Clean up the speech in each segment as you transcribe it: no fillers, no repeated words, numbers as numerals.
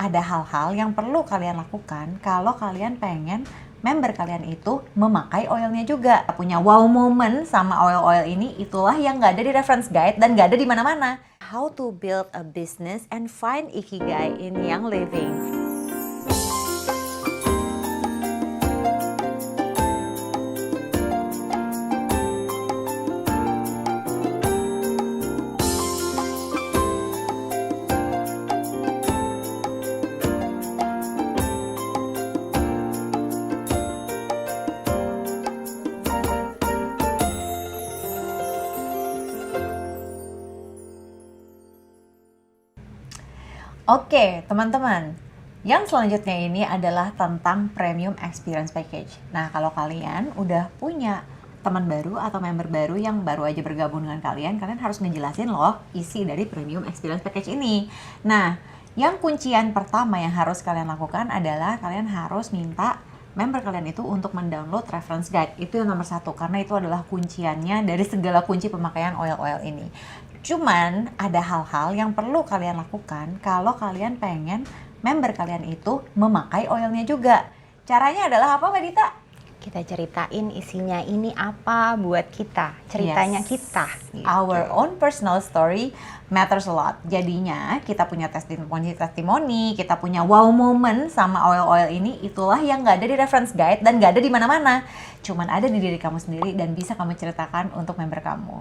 ada hal-hal yang perlu kalian lakukan kalau kalian pengen member kalian itu memakai oilnya juga. Punya wow moment sama oil-oil ini, itulah yang nggak ada di reference guide dan nggak ada di mana-mana. How to build a business and find ikigai in young living. Oke, teman-teman. Yang selanjutnya ini adalah tentang Premium Experience Package. Nah, kalau kalian udah punya teman baru atau member baru yang baru aja bergabung dengan kalian harus ngejelasin loh isi dari Premium Experience Package ini. Nah, yang kuncian pertama yang harus kalian lakukan adalah kalian harus minta member kalian itu untuk mendownload reference guide. Itu yang nomor satu, karena itu adalah kunciannya dari segala kunci pemakaian oil-oil ini. Cuman ada hal-hal yang perlu kalian lakukan kalau kalian pengen member kalian itu memakai oilnya juga. Caranya adalah apa, Mbak Dita? Kita ceritain isinya ini apa buat kita, ceritanya kita. Gitu. Our own personal story matters a lot. Jadinya kita punya testimoni, kita punya wow moment sama oil-oil ini, itulah yang nggak ada di reference guide dan nggak ada di mana-mana. Cuman ada di diri kamu sendiri dan bisa kamu ceritakan untuk member kamu.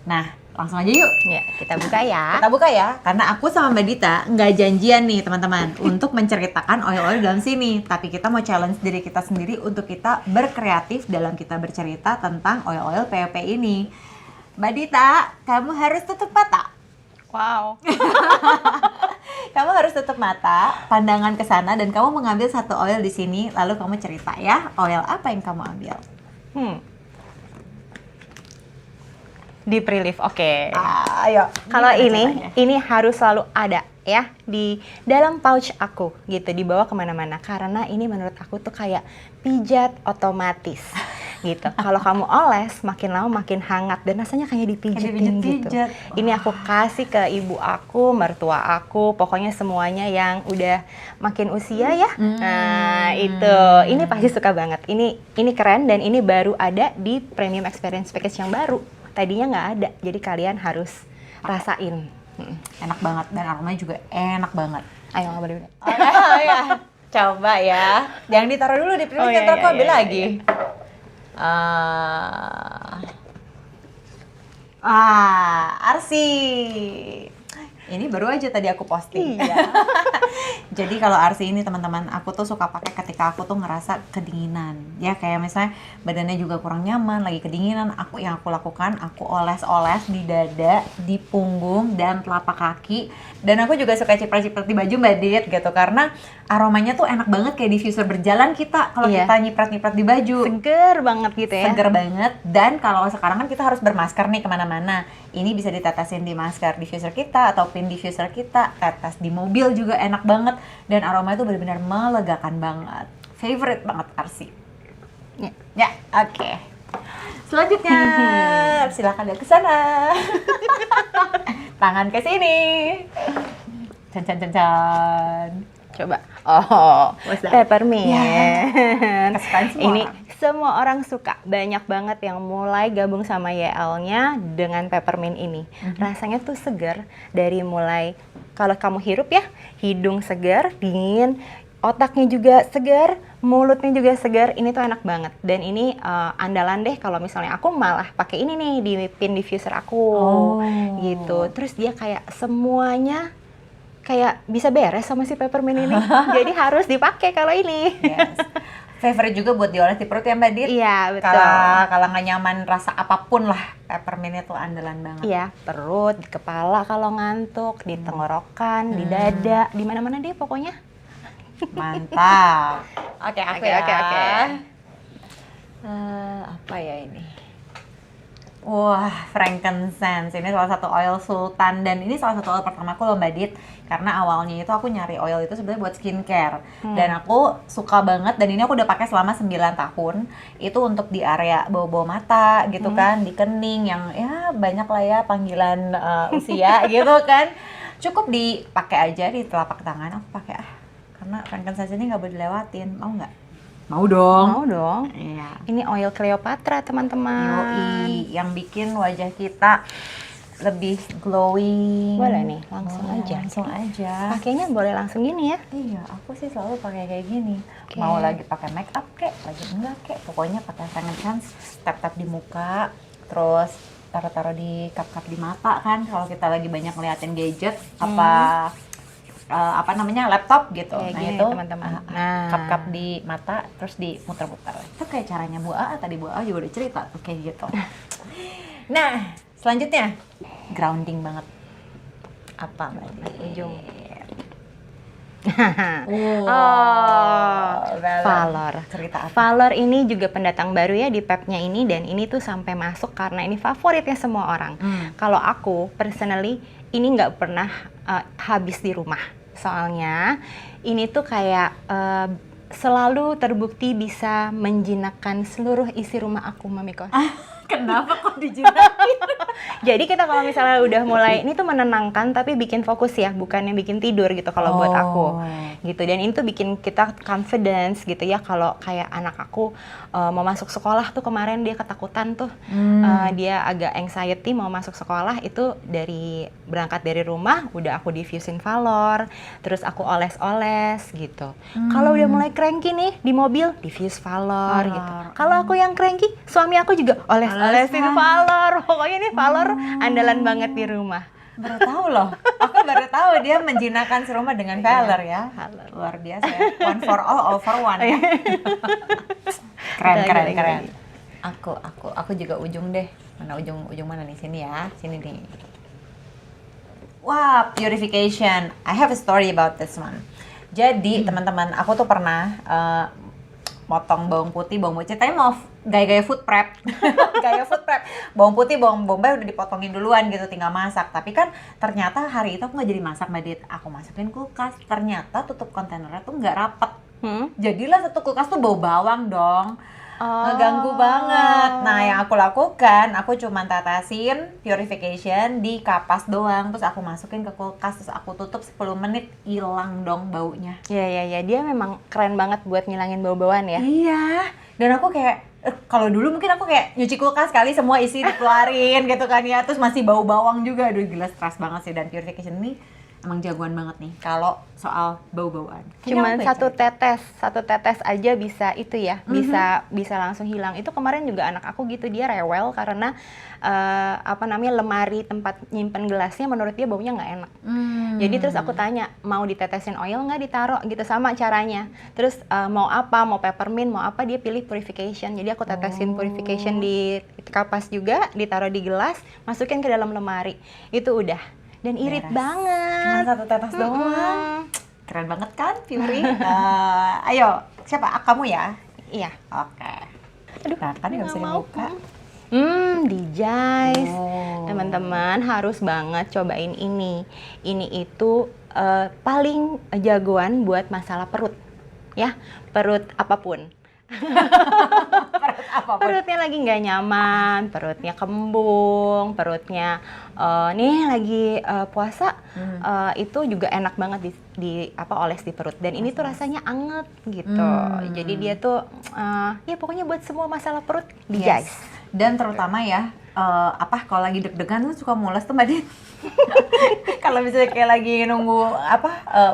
Nah, langsung aja yuk. Ya, kita buka ya. Kita buka ya, karena aku sama Mbak Dita nggak janjian nih teman-teman untuk menceritakan oil-oil dalam sini. Tapi kita mau challenge diri kita sendiri untuk kita berkreatif dalam kita bercerita tentang oil-oil POP ini. Mbak Dita, kamu harus tutup mata. Wow. Kamu harus tutup mata, pandangan ke sana, dan kamu mengambil satu oil di sini, lalu kamu cerita ya, oil apa yang kamu ambil. Deep relief, oke. Ayo. Kalau ini harus selalu ada ya di dalam pouch aku gitu, dibawa kemana-mana, karena ini menurut aku tuh kayak pijat otomatis gitu. Kalau kamu oles makin lama makin hangat dan rasanya kayak dipijitin gitu. Ini aku kasih ke ibu aku, mertua aku, pokoknya semuanya yang udah makin usia ya. Nah itu, ini pasti suka banget. Ini keren dan ini baru ada di Premium Experience Package yang baru. Tadinya nggak ada, jadi kalian harus rasain. Enak banget dan aromanya juga enak banget. Ayo nggak boleh. Ya. Coba ya. Jangan ditaruh dulu di piring, ntar aku ambil lagi. Arsi. Ini baru aja tadi aku posting. Iya. Jadi kalau Arsi ini teman-teman, aku tuh suka pakai ketika aku tuh ngerasa kedinginan. Ya kayak misalnya badannya juga kurang nyaman, lagi kedinginan, yang aku lakukan, aku oles-oles di dada, di punggung, dan telapak kaki. Dan aku juga suka ciprat-ciprat di baju Mbak Dit gitu, karena aromanya tuh enak banget kayak diffuser berjalan kita kalau kita nyiprat-nyiprat di baju. Seger banget gitu ya. Seger banget. Dan kalau sekarang kan kita harus bermasker nih kemana-mana. Ini bisa ditetesin di masker diffuser kita atau pin diffuser kita, tetes di mobil juga enak banget, dan aroma itu benar-benar melegakan banget. Favorite banget Arsi. Ya, oke. Selanjutnya, silakan ke sana. Tangan ke sini. Can. Coba. Oh, peppermint. Yeah. Ini semua orang suka. Banyak banget yang mulai gabung sama YL-nya dengan peppermint ini. Rasanya tuh segar dari mulai kalau kamu hirup ya, hidung segar, dingin, otaknya juga segar, mulutnya juga segar. Ini tuh enak banget. Dan ini andalan deh kalau misalnya aku malah pakai ini nih di pin diffuser aku. Gitu. Terus dia kayak semuanya kayak bisa beres sama si peppermint ini. Jadi harus dipakai kalau ini. Yes. Favorite juga buat dioles di perut ya Mbak Dit? Iya, betul. Kalau nggak nyaman rasa apapun lah, peppermint itu andalan banget. Iya, perut, di kepala kalau ngantuk, di tenggorokan, di dada, di mana-mana deh pokoknya. Mantap. Oke. Apa ya ini? Wah, frankincense. Ini salah satu oil sultan dan ini salah satu oil pertamaku loh Mbak Dit. Karena awalnya itu aku nyari oil itu sebenarnya buat skincare. Dan aku suka banget, dan ini aku udah pakai selama 9 tahun. Itu untuk di area bawah-bawah mata gitu kan, di kening yang ya banyak lah ya panggilan usia gitu kan. Cukup dipakai aja di telapak tangan, aku pakai karena frankincense ini nggak boleh dilewatin. Mau nggak? Mau dong. Mau dong. Iya. Ini oil Cleopatra, teman-teman. Yoi, yang bikin wajah kita lebih glowing. Boleh nih, langsung Boleh, aja. Langsung aja. Pakainya boleh langsung gini ya. Iya, aku sih selalu pakai kayak gini. Oke. Mau lagi pakai make up kek, lagi enggak kek, pokoknya pakai frankincense, tap-tap di muka, terus taruh-taruh di kap-kap di mata kan. Kalau kita lagi banyak ngeliatin gadget, apa namanya laptop gitu. Kayak Nah gini, itu teman-teman. Nah. kap-kap di mata, terus dimuter-muter. Itu kayak caranya Bu A, tadi Bu A juga udah cerita tuh kayak gitu. Nah, selanjutnya grounding banget. Apa Mbak Dit? Ujung. Valor. Valor. Cerita apa? Valor ini juga pendatang baru ya di Pepnya ini, dan ini tuh sampai masuk karena ini favoritnya semua orang. Kalau aku personally ini nggak pernah habis di rumah. Soalnya ini tuh kayak selalu terbukti bisa menjinakkan seluruh isi rumah aku, Mamiko. Kenapa kok dijinakin? Jadi kita kalau misalnya udah mulai, ini tuh menenangkan tapi bikin fokus ya, bukan yang bikin tidur gitu kalau buat aku. Gitu, dan ini tuh bikin kita confidence gitu ya, kalau kayak anak aku mau masuk sekolah tuh kemarin dia ketakutan tuh. Dia agak anxiety mau masuk sekolah, itu berangkat dari rumah udah aku diffusin Valor, terus aku oles-oles gitu. Kalau udah mulai cranky nih di mobil, diffuse Valor gitu. Kalau aku yang cranky, suami aku juga olesin Valor. Pokoknya ini Valor andalan banget di rumah. Baru tahu loh. Aku baru tahu dia menjinakkan serumah dengan Valor ya. Luar biasa ya. One for all for one ya. Keren. Aku juga ujung deh. Mana ujung mana nih? Sini ya. Sini nih. Wah, purification. I have a story about this one. Jadi teman-teman, aku tuh pernah motong bawang putih, ceritanya mau gaya-gaya food prep. Gaya food prep. Bawang putih, bawang bombay udah dipotongin duluan gitu, tinggal masak. Tapi kan ternyata hari itu aku nggak jadi masak, Mbak Dit. Aku masukin kulkas. Ternyata tutup kontainernya tuh nggak rapet. Jadilah satu kulkas tuh bau bawang dong. Ngeganggu banget. Nah, yang aku lakukan, aku cuma tetesin purification di kapas doang, terus aku masukin ke kulkas, terus aku tutup 10 menit, hilang dong baunya. Ya, dia memang keren banget buat ngilangin bau-bauan ya. Iya, dan aku kayak kalau dulu mungkin aku kayak nyuci kulkas kali semua isi dikeluarin gitu kan ya, terus masih bau bawang juga. Aduh gila, stres banget sih. Dan purification ini emang jagoan banget nih kalau soal bau-bauan. Cuman satu tetes aja bisa itu ya, bisa langsung hilang. Itu kemarin juga anak aku gitu, dia rewel karena lemari tempat nyimpen gelasnya menurut dia baunya nggak enak. Jadi terus aku tanya, mau ditetesin oil nggak, ditaruh gitu, sama caranya. Terus mau apa, mau peppermint, mau apa, dia pilih purification. Jadi aku tetesin purification di kapas juga, ditaruh di gelas, masukin ke dalam lemari. Itu udah. Dan irit banget. Cuma satu tetes doang. Keren banget kan, Fury? Ayo, siapa? Kamu ya? Iya. Oke. Aduh, nah, kan nggak bisa dibuka. Dijais. Teman-teman harus banget cobain ini. Ini itu paling jagoan buat masalah perut. Ya, perut apapun. Perutnya lagi nggak nyaman, perutnya kembung, perutnya nih lagi puasa, itu juga enak banget oles di perut. Dan ini tuh rasanya anget gitu. Jadi dia tuh ya pokoknya buat semua masalah perut dijais. Dan terutama ya kalau lagi deg-degan tuh suka mules tuh Mbak Dit. Kalau misalnya kayak lagi nunggu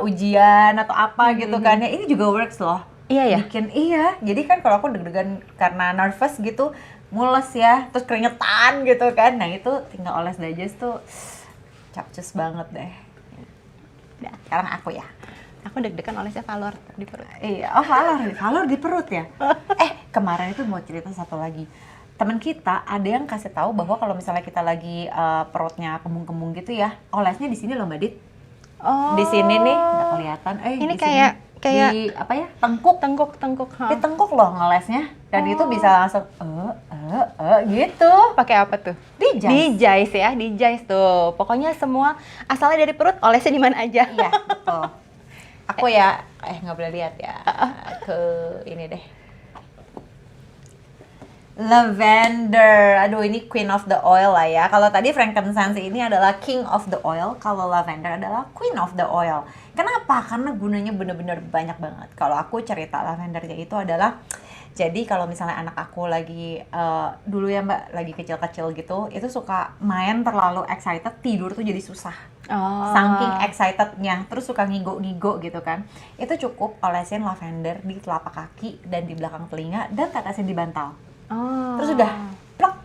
ujian atau apa gitu kan ya, ini juga works loh. Iya ya. Jadi kan kalau aku deg-degan karena nervous gitu, mules ya, terus keringetan gitu kan. Nah itu tinggal oles digest tuh capcus banget deh. Nah, sekarang aku ya. Aku deg-degan olesnya Valor di perut. Iya, Valor di perut ya. Kemarin itu mau cerita satu lagi. Temen kita ada yang kasih tahu bahwa kalau misalnya kita lagi perutnya kembung-kembung gitu ya, olesnya di sini loh Mbak Dit. Di sini nih nggak kelihatan. Ini kayak di apa ya, tengkuk. Di tengkuk loh ngelesnya, dan itu bisa langsung gitu. Pakai apa tuh? Dijais tuh. Pokoknya semua asalnya dari perut, olesnya di mana aja. Iya, betul. Aku ya nggak boleh lihat ya. Ke ini deh. Lavender. Aduh, ini queen of the oil lah ya. Kalau tadi frankincense ini adalah king of the oil, kalau lavender adalah queen of the oil. Kenapa? Karena gunanya bener-bener banyak banget. Kalau aku cerita lavendernya itu adalah, jadi kalau misalnya anak aku lagi dulu ya Mbak, lagi kecil-kecil gitu, itu suka main terlalu excited, tidur tuh jadi susah. Saking excitednya, terus suka ngigo-ngigo gitu kan. Itu cukup olesin lavender di telapak kaki dan di belakang telinga dan tetesin di bantal. Terus udah plek,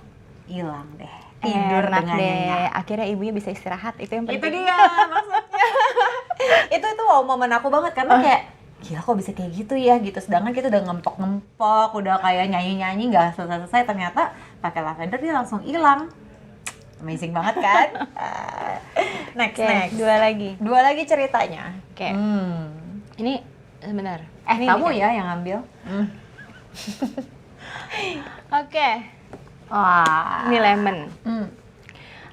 hilang deh. Tidur Enak dengan deh. nyenyak. Akhirnya ibunya bisa istirahat, itu yang penting. Itu dia maksudnya. itu wow momen aku banget karena kayak gila kok bisa kayak gitu ya gitu. Sedangkan kita udah ngempok-ngempok, udah kayak nyanyi-nyanyi nggak selesai-selesai, ternyata pakai lavender dia langsung hilang. Amazing banget kan? Next. Dua lagi ceritanya. Oke. Ini sebentar. Ini Kamu nih, ya yang ngambil. Oke. Wah. Ini lemon. Hmm.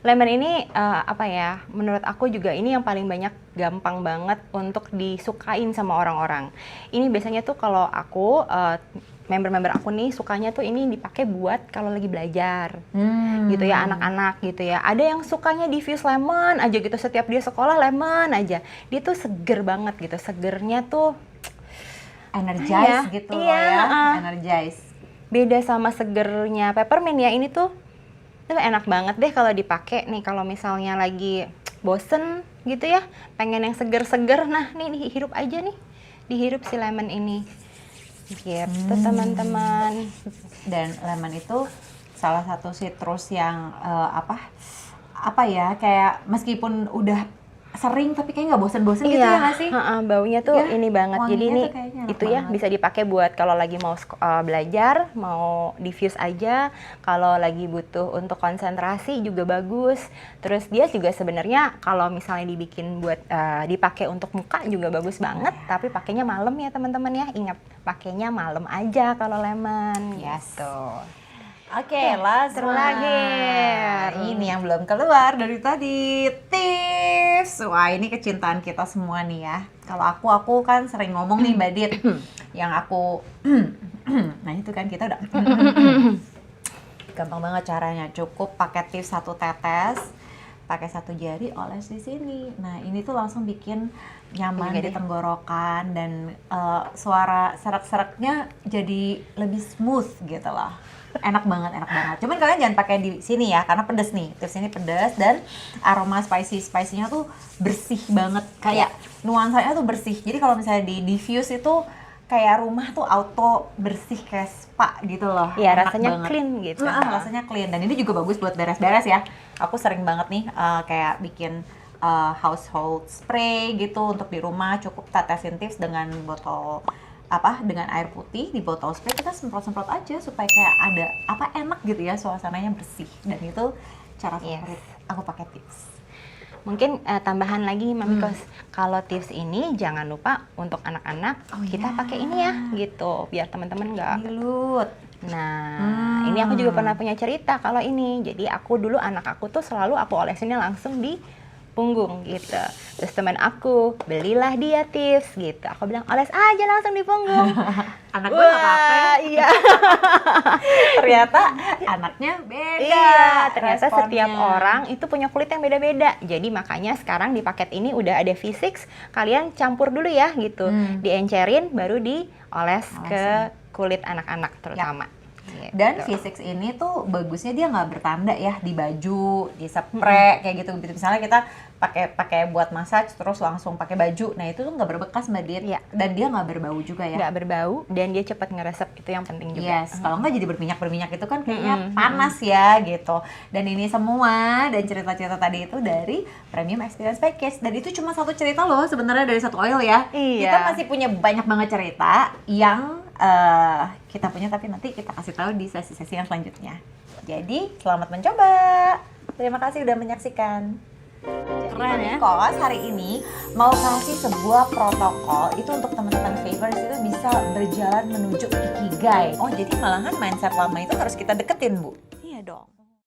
Lemon ini apa ya? Menurut aku juga ini yang paling banyak gampang banget untuk disukain sama orang-orang. Ini biasanya tuh kalau aku member-member aku nih sukanya tuh ini dipakai buat kalau lagi belajar. Gitu ya, anak-anak gitu ya. Ada yang sukanya diffuse lemon aja gitu, setiap dia sekolah lemon aja. Dia tuh seger banget gitu. Segernya tuh Energize gitu loh ya. Energize. Beda sama segernya peppermint ya. Ini tuh enak banget deh kalau dipakai nih kalau misalnya lagi bosen gitu ya, pengen yang seger-seger. Nah, nih hirup aja nih. Dihirup si lemon ini. Gitu teman-teman. Dan lemon itu salah satu citrus yang apa ya, kayak meskipun udah sering tapi kayak nggak bosen-bosen gitu ya nggak sih? Baunya tuh Ya, ini banget. Jadi wanginya ini tuh kayaknya enak itu ya banget. bisa dipakai buat kalau lagi mau belajar, mau diffuse aja, kalau lagi butuh untuk konsentrasi juga bagus. Terus dia juga sebenarnya kalau misalnya dibikin buat dipakai untuk muka juga bagus banget, tapi pakainya malam ya teman-teman ya. Ingat, pakainya malam aja kalau lemon. Yes. Gitu. Oke, last seru one. lagi. Ini yang belum keluar dari tadi, tips. Wah, ini kecintaan kita semua nih ya. Kalau aku kan sering ngomong nih Mbak Dit, yang aku nah itu kan kita udah gampang banget caranya. Cukup pakai tips 1 tetes, pakai 1 jari, oles di sini. Nah, ini tuh langsung bikin nyaman di tenggorokan dan suara serak-seraknya jadi lebih smooth gitu loh. Enak banget. Cuman kalian jangan pakai di sini ya, karena pedes nih. Tips ini pedes dan aroma spicy-nya tuh bersih banget. Kayak nuansanya tuh bersih. Jadi kalau misalnya di diffuse itu kayak rumah tuh auto bersih kayak spa gitu loh. Iya, Enak rasanya banget. clean gitu. Rasanya clean. Dan ini juga bagus buat beres-beres ya. Aku sering banget nih kayak bikin household spray gitu untuk di rumah. Cukup tetesin tips dengan botol dengan air putih di botol spray, kita semprot-semprot aja supaya kayak ada enak gitu ya, suasananya bersih. Dan itu cara favorit aku pakai tips. Mungkin tambahan lagi Mami Kos, kalau tips ini jangan lupa untuk anak-anak kita pakai ini ya gitu, biar teman-teman nggak dilut. Nah, ini aku juga pernah punya cerita kalau ini. Jadi aku dulu anak aku tuh selalu aku olesinnya langsung di punggung gitu. Terus teman aku, belilah dia tips gitu. Aku bilang, oles aja langsung di punggung. Anak gue nggak apa-apa ya. Iya. Ternyata anaknya beda. Iya, ternyata responnya. setiap orang itu punya kulit yang beda-beda. Jadi makanya sekarang di paket ini udah ada V6, kalian campur dulu ya gitu. Diencerin baru dioles ke kulit anak-anak terutama. Gitu. Dan V6 ini tuh bagusnya dia nggak bertanda ya di baju, di spray kayak gitu. Misalnya kita pakai buat massage terus langsung pakai baju, nah itu tuh nggak berbekas Mbak Dit. Iya. Dan dia nggak berbau juga ya. Nggak berbau dan dia cepat ngeresep, itu yang penting juga. Yes, kalau nggak jadi berminyak itu kan kayaknya panas ya gitu. Dan ini semua dan cerita-cerita tadi itu dari Premium Experience Package. Dan itu cuma 1 cerita loh sebenarnya dari 1 oil ya. Iya. Kita masih punya banyak banget cerita yang kita punya, tapi nanti kita kasih tahu di sesi-sesi yang selanjutnya. Jadi selamat mencoba. Terima kasih udah menyaksikan. Keren ya. Kos hari ini mau kasih sebuah protokol itu untuk teman-teman favors itu bisa berjalan menuju ikigai. Oh, jadi malahan mindset lama itu harus kita deketin, Bu? Iya dong.